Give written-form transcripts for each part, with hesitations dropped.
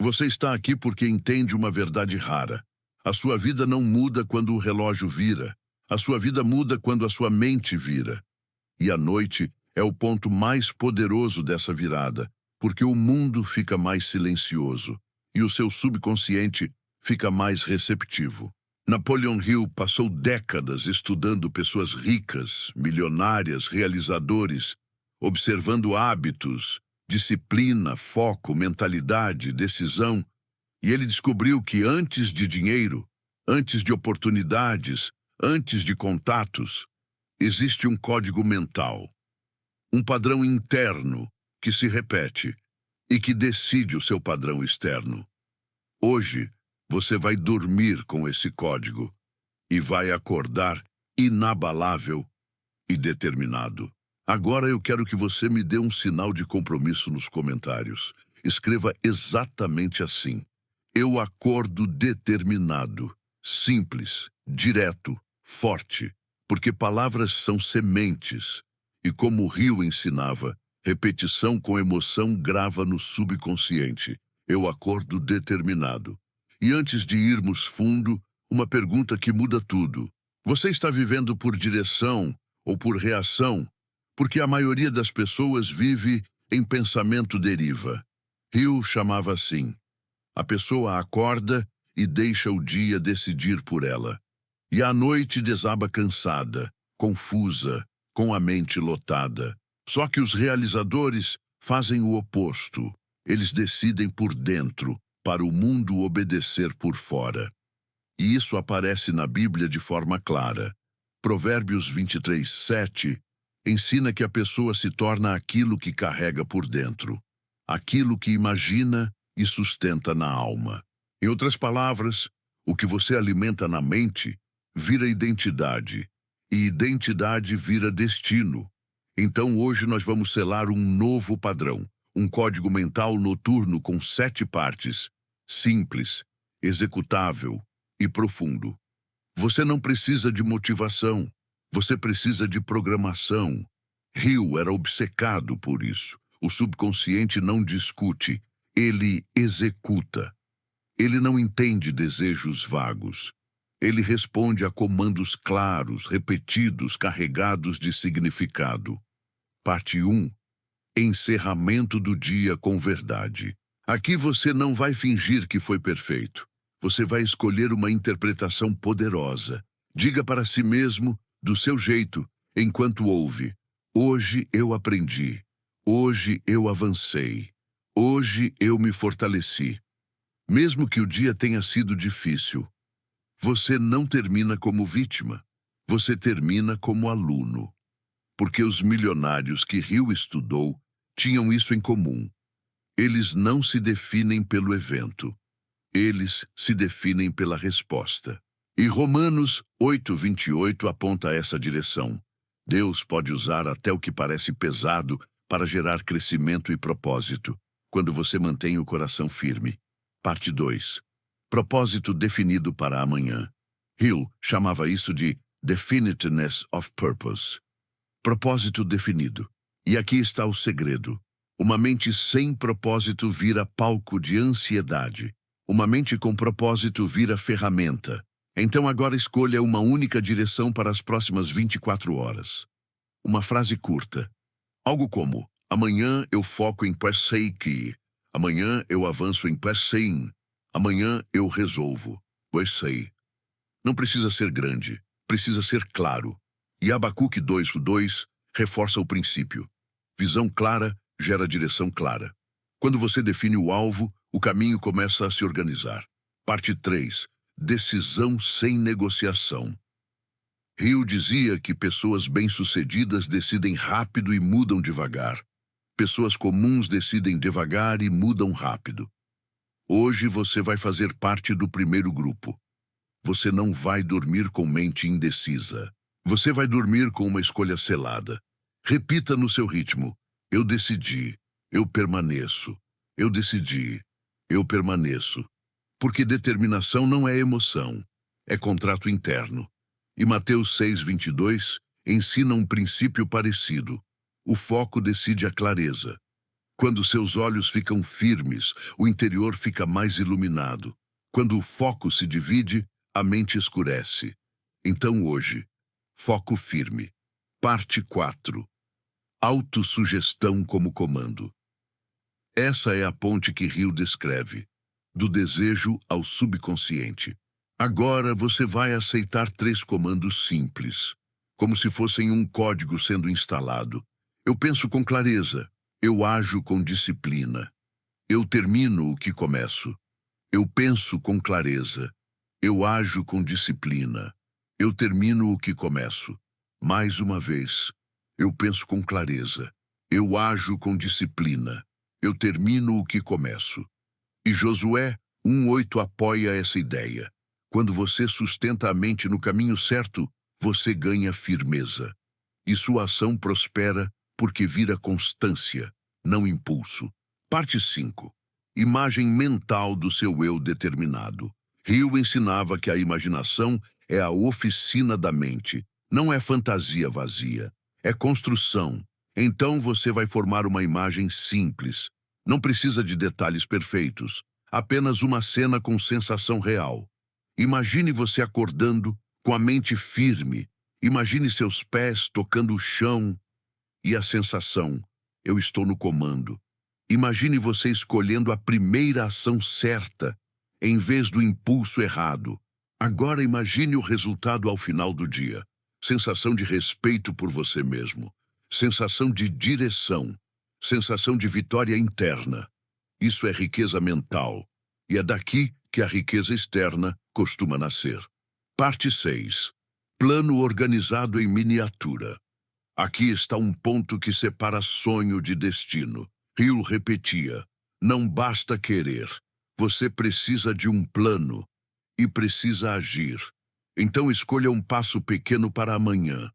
Você está aqui porque entende uma verdade rara. A sua vida não muda quando o relógio vira. A sua vida muda quando a sua mente vira. E a noite é o ponto mais poderoso dessa virada, porque o mundo fica mais silencioso e o seu subconsciente fica mais receptivo. Napoleon Hill passou décadas estudando pessoas ricas, milionárias, realizadores, observando hábitos, disciplina, foco, mentalidade, decisão, e ele descobriu que antes de dinheiro, antes de oportunidades, antes de contatos, existe um código mental, um padrão interno que se repete e que decide o seu padrão externo. Hoje, você vai dormir com esse código e vai acordar inabalável e determinado. Agora eu quero que você me dê um sinal de compromisso nos comentários. Escreva exatamente assim. Eu acordo determinado, simples, direto, forte, porque palavras são sementes. E como o Rio ensinava, repetição com emoção grava no subconsciente. Eu acordo determinado. E antes de irmos fundo, uma pergunta que muda tudo. Você está vivendo por direção ou por reação? Porque a maioria das pessoas vive em pensamento deriva. Hill chamava assim. A pessoa acorda e deixa o dia decidir por ela. E à noite desaba cansada, confusa, com a mente lotada. Só que os realizadores fazem o oposto. Eles decidem por dentro, para o mundo obedecer por fora. E isso aparece na Bíblia de forma clara. Provérbios 23:7 ensina que a pessoa se torna aquilo que carrega por dentro, aquilo que imagina e sustenta na alma. Em outras palavras, o que você alimenta na mente vira identidade, e identidade vira destino. Então hoje nós vamos selar um novo padrão, um código mental noturno com 7 partes, simples, executável e profundo. Você não precisa de motivação, você precisa de programação. Hill era obcecado por isso. O subconsciente não discute, ele executa. Ele não entende desejos vagos. Ele responde a comandos claros, repetidos, carregados de significado. Parte 1. Encerramento do dia com verdade. Aqui você não vai fingir que foi perfeito. Você vai escolher uma interpretação poderosa. Diga para si mesmo, do seu jeito, enquanto ouve. Hoje eu aprendi. Hoje eu avancei. Hoje eu me fortaleci. Mesmo que o dia tenha sido difícil, você não termina como vítima. Você termina como aluno. Porque os milionários que Hill estudou tinham isso em comum. Eles não se definem pelo evento. Eles se definem pela resposta. E Romanos 8:28 aponta essa direção. Deus pode usar até o que parece pesado para gerar crescimento e propósito, quando você mantém o coração firme. Parte 2. Propósito definido para amanhã. Hill chamava isso de definiteness of purpose. Propósito definido. E aqui está o segredo. Uma mente sem propósito vira palco de ansiedade. Uma mente com propósito vira ferramenta. Então agora escolha uma única direção para as próximas 24 horas. Uma frase curta. Algo como, amanhã eu foco em Passei. Amanhã eu avanço em Passei. Amanhã eu resolvo. Passei. Não precisa ser grande, precisa ser claro. E Abacuque 2:2 reforça o princípio. Visão clara gera direção clara. Quando você define o alvo, o caminho começa a se organizar. Parte 3. Decisão sem negociação. Hill dizia que pessoas bem-sucedidas decidem rápido e mudam devagar. Pessoas comuns decidem devagar e mudam rápido. Hoje você vai fazer parte do primeiro grupo. Você não vai dormir com mente indecisa. Você vai dormir com uma escolha selada. Repita no seu ritmo. Eu decidi. Eu permaneço. Eu decidi. Eu permaneço. Porque determinação não é emoção. É contrato interno. E Mateus 6:22 ensina um princípio parecido. O foco decide a clareza. Quando seus olhos ficam firmes, o interior fica mais iluminado. Quando o foco se divide, a mente escurece. Então hoje, foco firme. Parte 4. Autossugestão como comando. Essa é a ponte que Hill descreve, do desejo ao subconsciente. Agora você vai aceitar 3 comandos simples, como se fossem um código sendo instalado. Eu penso com clareza. Eu ajo com disciplina. Eu termino o que começo. Eu penso com clareza. Eu ajo com disciplina. Eu termino o que começo. Mais uma vez. Eu penso com clareza. Eu ajo com disciplina. Eu termino o que começo. E Josué 1:8 apoia essa ideia. Quando você sustenta a mente no caminho certo, você ganha firmeza. E sua ação prospera porque vira constância, não impulso. Parte 5. Imagem mental do seu eu determinado. Hill ensinava que a imaginação é a oficina da mente. Não é fantasia vazia. É construção. Então você vai formar uma imagem simples. Não precisa de detalhes perfeitos. Apenas uma cena com sensação real. Imagine você acordando com a mente firme. Imagine seus pés tocando o chão e a sensação: eu estou no comando. Imagine você escolhendo a primeira ação certa, em vez do impulso errado. Agora imagine o resultado ao final do dia. Sensação de respeito por você mesmo. Sensação de direção. Sensação de vitória interna. Isso é riqueza mental. E é daqui que a riqueza externa costuma nascer. Parte 6. Plano organizado em miniatura. Aqui está um ponto que separa sonho de destino. Hill repetia: não basta querer. Você precisa de um plano e precisa agir. Então escolha um passo pequeno para amanhã.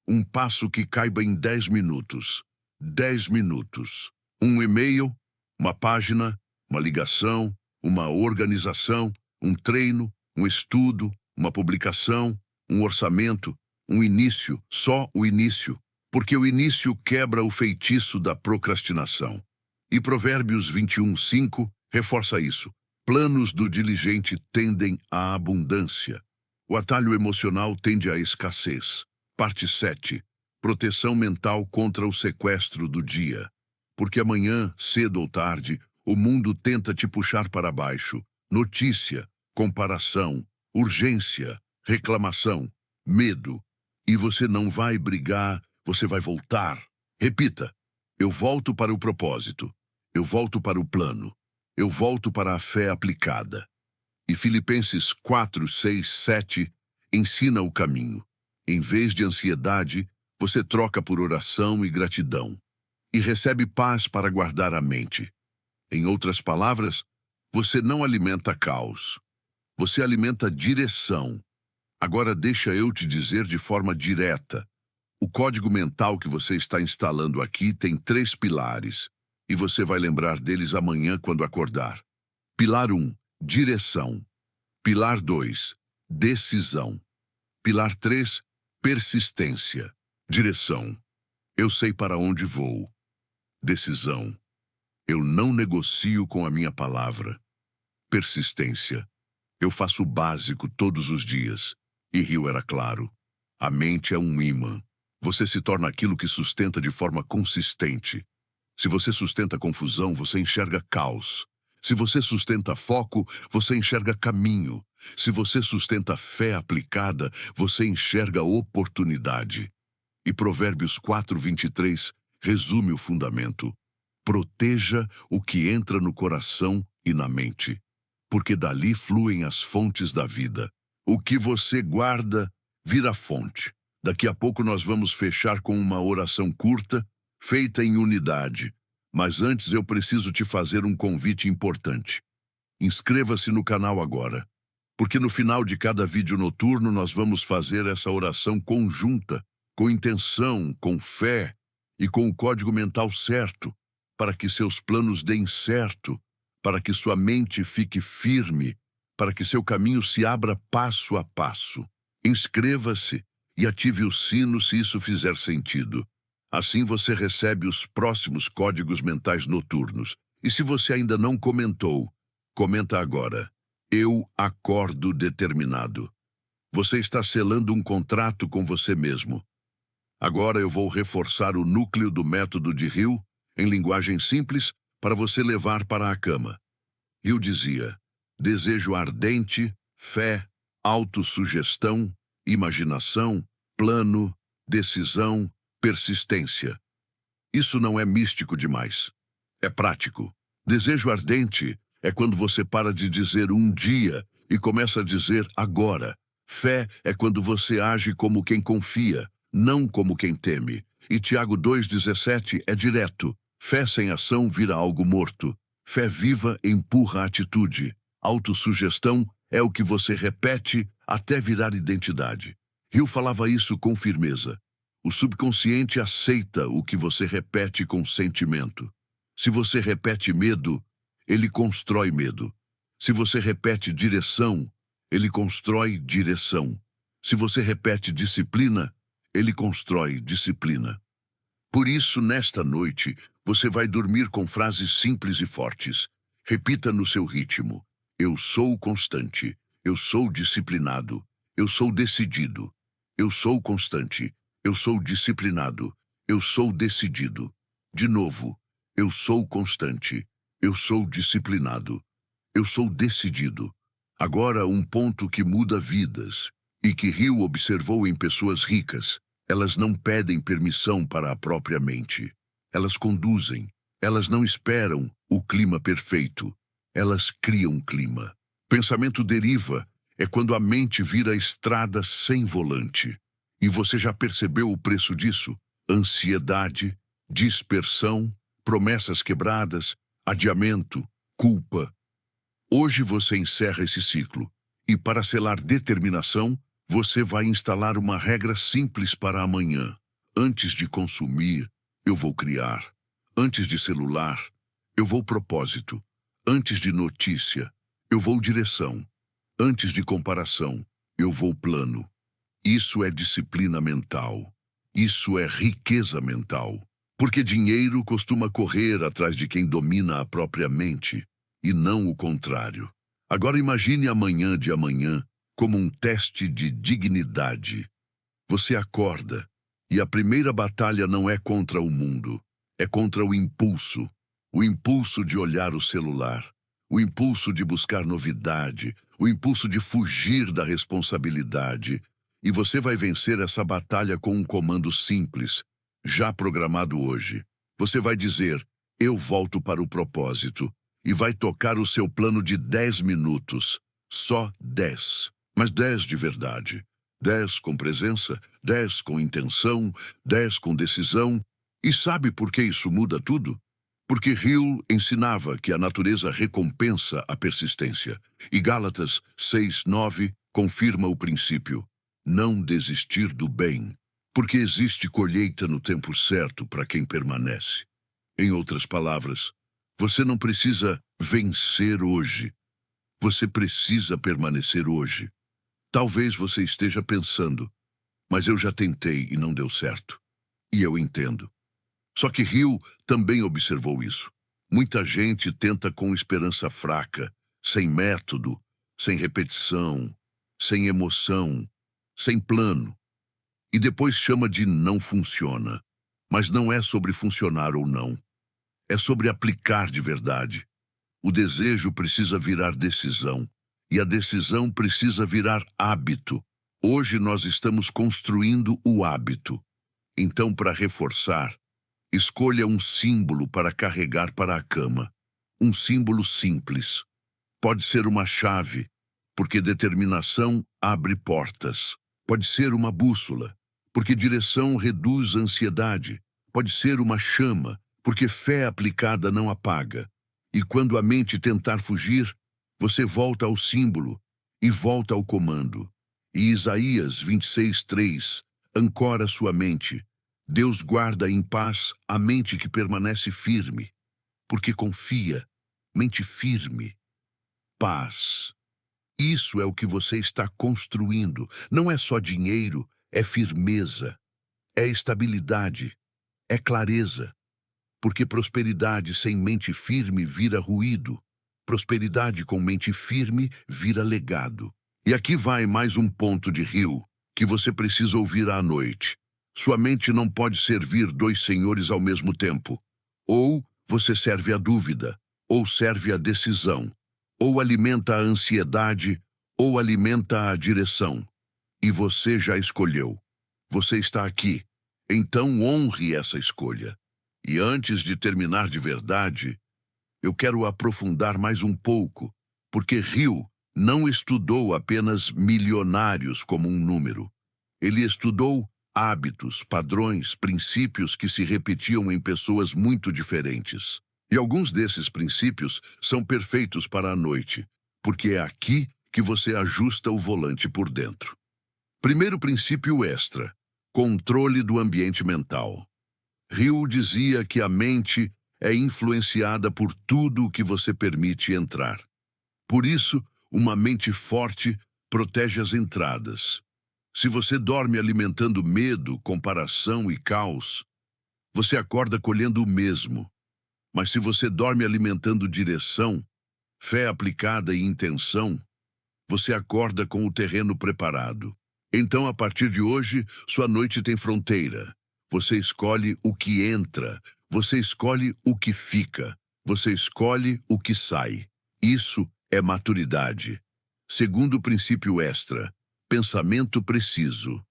Um passo que caiba em 10 minutos. 10 minutos. Um e-mail, uma página, uma ligação, uma organização, um treino, um estudo, uma publicação, um orçamento, um início, só o início. Porque o início quebra o feitiço da procrastinação. E Provérbios 21:5 reforça isso. Planos do diligente tendem à abundância. O atalho emocional tende à escassez. Parte 7. Proteção mental contra o sequestro do dia. Porque amanhã, cedo ou tarde, o mundo tenta te puxar para baixo. Notícia, comparação, urgência, reclamação, medo. E você não vai brigar, você vai voltar. Repita: eu volto para o propósito. Eu volto para o plano. Eu volto para a fé aplicada. E Filipenses 4:6-7 ensina o caminho. Em vez de ansiedade, você troca por oração e gratidão. E recebe paz para guardar a mente. Em outras palavras, você não alimenta caos. Você alimenta direção. Agora deixa eu te dizer de forma direta. O código mental que você está instalando aqui tem 3 pilares. E você vai lembrar deles amanhã quando acordar. Pilar 1, direção. Pilar 2, decisão. Pilar 3, persistência. Direção. Eu sei para onde vou. Decisão. Eu não negocio com a minha palavra. Persistência. Eu faço o básico todos os dias. E Hill era claro. A mente é um ímã. Você se torna aquilo que sustenta de forma consistente. Se você sustenta confusão, você enxerga caos. Se você sustenta foco, você enxerga caminho. Se você sustenta fé aplicada, você enxerga oportunidade. E Provérbios 4:23 resume o fundamento. Proteja o que entra no coração e na mente, porque dali fluem as fontes da vida. O que você guarda vira fonte. Daqui a pouco nós vamos fechar com uma oração curta, feita em unidade. Mas antes eu preciso te fazer um convite importante. Inscreva-se no canal agora, porque no final de cada vídeo noturno nós vamos fazer essa oração conjunta, com intenção, com fé e com o código mental certo, para que seus planos deem certo, para que sua mente fique firme, para que seu caminho se abra passo a passo. Inscreva-se e ative o sino se isso fizer sentido. Assim você recebe os próximos códigos mentais noturnos. E se você ainda não comentou, comenta agora. Eu acordo determinado. Você está selando um contrato com você mesmo. Agora eu vou reforçar o núcleo do método de Hill, em linguagem simples, para você levar para a cama. Hill dizia: desejo ardente, fé, autossugestão, imaginação, plano, decisão, persistência. Isso não é místico demais. É prático. Desejo ardente é quando você para de dizer um dia e começa a dizer agora. Fé é quando você age como quem confia, não como quem teme. E Tiago 2,17 é direto. Fé sem ação vira algo morto. Fé viva empurra a atitude. Autossugestão é o que você repete até virar identidade. Hill falava isso com firmeza. O subconsciente aceita o que você repete com sentimento. Se você repete medo, ele constrói medo. Se você repete direção, ele constrói direção. Se você repete disciplina, ele constrói disciplina. Por isso, nesta noite, você vai dormir com frases simples e fortes. Repita no seu ritmo. Eu sou constante. Eu sou disciplinado. Eu sou decidido. Eu sou constante. Eu sou disciplinado. Eu sou decidido. De novo. Eu sou constante. Eu sou disciplinado. Eu sou decidido. Agora, um ponto que muda vidas e que Hill observou em pessoas ricas. Elas não pedem permissão para a própria mente. Elas conduzem. Elas não esperam o clima perfeito. Elas criam clima. Pensamento deriva é quando a mente vira estrada sem volante. E você já percebeu o preço disso? Ansiedade, dispersão, promessas quebradas, adiamento, culpa. Hoje você encerra esse ciclo. E para selar determinação, você vai instalar uma regra simples para amanhã. Antes de consumir, eu vou criar. Antes de celular, eu vou propósito. Antes de notícia, eu vou direção. Antes de comparação, eu vou plano. Isso é disciplina mental. Isso é riqueza mental. Porque dinheiro costuma correr atrás de quem domina a própria mente, e não o contrário. Agora imagine amanhã de amanhã como um teste de dignidade. Você acorda, e a primeira batalha não é contra o mundo, é contra o impulso. O impulso de olhar o celular, o impulso de buscar novidade, o impulso de fugir da responsabilidade. E você vai vencer essa batalha com um comando simples, já programado hoje. Você vai dizer, eu volto para o propósito, e vai tocar o seu plano de 10 minutos. Só 10. Mas 10 de verdade. 10 com presença, 10 com intenção, 10 com decisão. E sabe por que isso muda tudo? Porque Hill ensinava que a natureza recompensa a persistência. E Gálatas 6:9 confirma o princípio. Não desistir do bem, porque existe colheita no tempo certo para quem permanece. Em outras palavras, você não precisa vencer hoje. Você precisa permanecer hoje. Talvez você esteja pensando, mas eu já tentei e não deu certo. E eu entendo. Só que Hill também observou isso. Muita gente tenta com esperança fraca, sem método, sem repetição, sem emoção, sem plano. E depois chama de não funciona. Mas não é sobre funcionar ou não. É sobre aplicar de verdade. O desejo precisa virar decisão. E a decisão precisa virar hábito. Hoje nós estamos construindo o hábito. Então, para reforçar, escolha um símbolo para carregar para a cama. Um símbolo simples. Pode ser uma chave, porque determinação abre portas. Pode ser uma bússola, porque direção reduz a ansiedade. Pode ser uma chama, porque fé aplicada não apaga. E quando a mente tentar fugir, você volta ao símbolo e volta ao comando. E Isaías 26:3 ancora sua mente. Deus guarda em paz a mente que permanece firme, porque confia, mente firme, paz. Isso é o que você está construindo. Não é só dinheiro, é firmeza, é estabilidade, é clareza, porque prosperidade sem mente firme vira ruído. Prosperidade com mente firme vira legado. E aqui vai mais um ponto de Hill que você precisa ouvir à noite. Sua mente não pode servir dois senhores ao mesmo tempo. Ou você serve a dúvida, ou serve a decisão. Ou alimenta a ansiedade, ou alimenta a direção. E você já escolheu. Você está aqui. Então honre essa escolha. E antes de terminar de verdade, eu quero aprofundar mais um pouco, porque Hill não estudou apenas milionários como um número. Ele estudou hábitos, padrões, princípios que se repetiam em pessoas muito diferentes. E alguns desses princípios são perfeitos para a noite, porque é aqui que você ajusta o volante por dentro. Primeiro princípio extra: controle do ambiente mental. Hill dizia que a mente é influenciada por tudo o que você permite entrar. Por isso, uma mente forte protege as entradas. Se você dorme alimentando medo, comparação e caos, você acorda colhendo o mesmo. Mas se você dorme alimentando direção, fé aplicada e intenção, você acorda com o terreno preparado. Então, a partir de hoje, sua noite tem fronteira. Você escolhe o que entra, você escolhe o que fica, você escolhe o que sai. Isso é maturidade. Segundo princípio extra: pensamento preciso.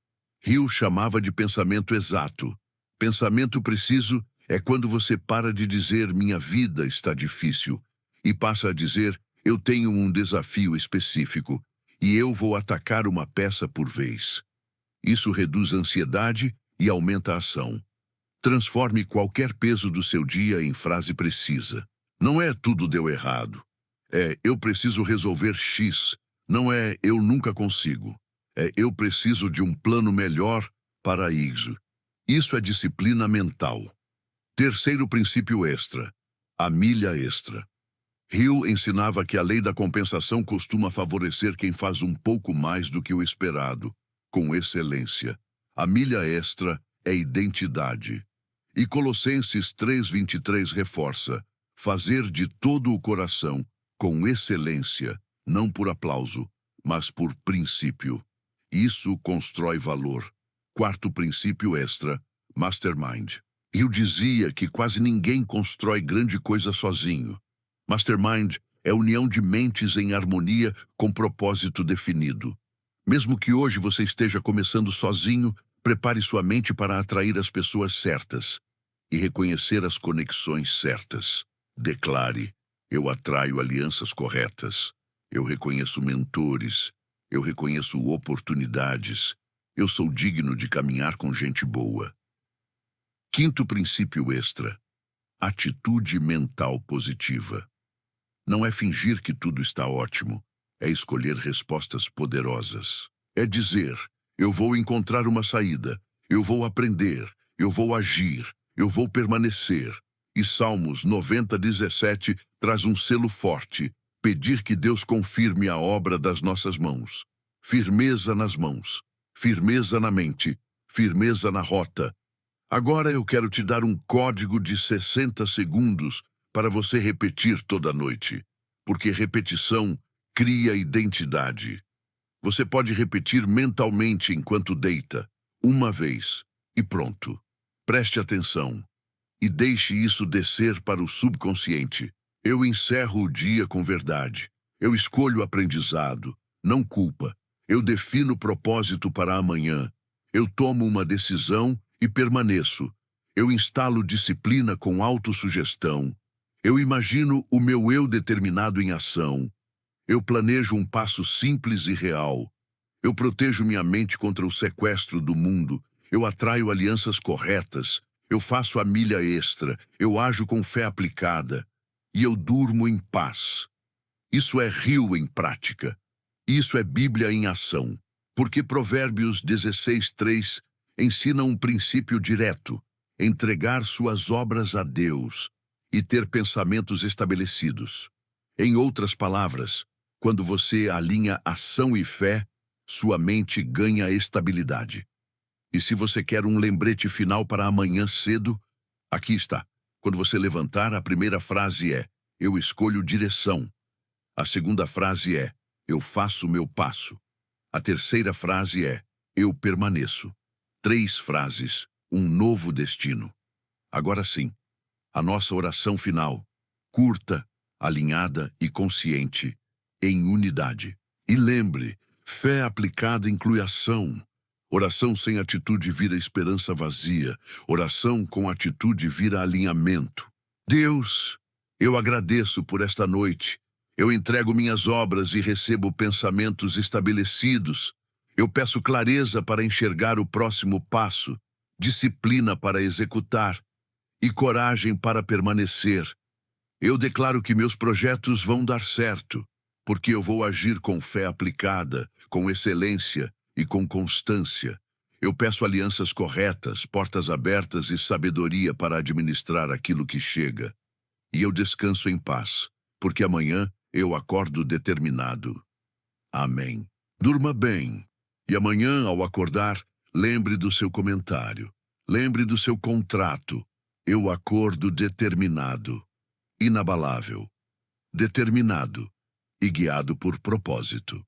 Hill chamava de pensamento exato. Pensamento preciso é quando você para de dizer minha vida está difícil e passa a dizer eu tenho um desafio específico e eu vou atacar uma peça por vez. Isso reduz a ansiedade e aumenta a ação. Transforme qualquer peso do seu dia em frase precisa. Não é tudo deu errado. É eu preciso resolver X. Não é eu nunca consigo. É eu preciso de um plano melhor para isso. Isso é disciplina mental. Terceiro princípio extra: a milha extra. Hill ensinava que a lei da compensação costuma favorecer quem faz um pouco mais do que o esperado, com excelência. A milha extra é identidade. E Colossenses 3:23 reforça: fazer de todo o coração, com excelência, não por aplauso, mas por princípio. Isso constrói valor. Quarto princípio extra: mastermind. Hill dizia que quase ninguém constrói grande coisa sozinho. Mastermind é união de mentes em harmonia com propósito definido. Mesmo que hoje você esteja começando sozinho, prepare sua mente para atrair as pessoas certas e reconhecer as conexões certas. Declare: eu atraio alianças corretas, eu reconheço mentores, eu reconheço oportunidades, eu sou digno de caminhar com gente boa. Quinto princípio extra: atitude mental positiva. Não é fingir que tudo está ótimo, é escolher respostas poderosas. É dizer: eu vou encontrar uma saída, eu vou aprender, eu vou agir, eu vou permanecer. E Salmos 90:17 traz um selo forte: pedir que Deus confirme a obra das nossas mãos. Firmeza nas mãos, firmeza na mente, firmeza na rota. Agora eu quero te dar um código de 60 segundos para você repetir toda noite, porque repetição cria identidade. Você pode repetir mentalmente enquanto deita, uma vez, e pronto. Preste atenção e deixe isso descer para o subconsciente. Eu encerro o dia com verdade. Eu escolho aprendizado, não culpa. Eu defino propósito para amanhã. Eu tomo uma decisão e permaneço. Eu instalo disciplina com autossugestão. Eu imagino o meu eu determinado em ação. Eu planejo um passo simples e real. Eu protejo minha mente contra o sequestro do mundo. Eu atraio alianças corretas. Eu faço a milha extra. Eu ajo com fé aplicada. E eu durmo em paz. Isso é Hill em prática. Isso é Bíblia em ação. Porque Provérbios 16:3 ensina um princípio direto: entregar suas obras a Deus e ter pensamentos estabelecidos. Em outras palavras, quando você alinha ação e fé, sua mente ganha estabilidade. E se você quer um lembrete final para amanhã cedo, Aqui está. Quando você levantar, a primeira frase é: eu escolho direção. A segunda frase é: eu faço o meu passo. A terceira frase é: eu permaneço. 3 frases, um novo destino. Agora sim, a nossa oração final, curta, alinhada e consciente, em unidade. E lembre, fé aplicada inclui ação. Oração sem atitude vira esperança vazia. Oração com atitude vira alinhamento. Deus, eu agradeço por esta noite. Eu entrego minhas obras e recebo pensamentos estabelecidos. Eu peço clareza para enxergar o próximo passo, disciplina para executar e coragem para permanecer. Eu declaro que meus projetos vão dar certo, porque eu vou agir com fé aplicada, com excelência e com constância. Eu peço alianças corretas, portas abertas e sabedoria para administrar aquilo que chega. E eu descanso em paz, porque amanhã eu acordo determinado. Amém. Durma bem. E amanhã, ao acordar, lembre do seu comentário. Lembre do seu contrato. Eu acordo determinado, inabalável, determinado e guiado por propósito.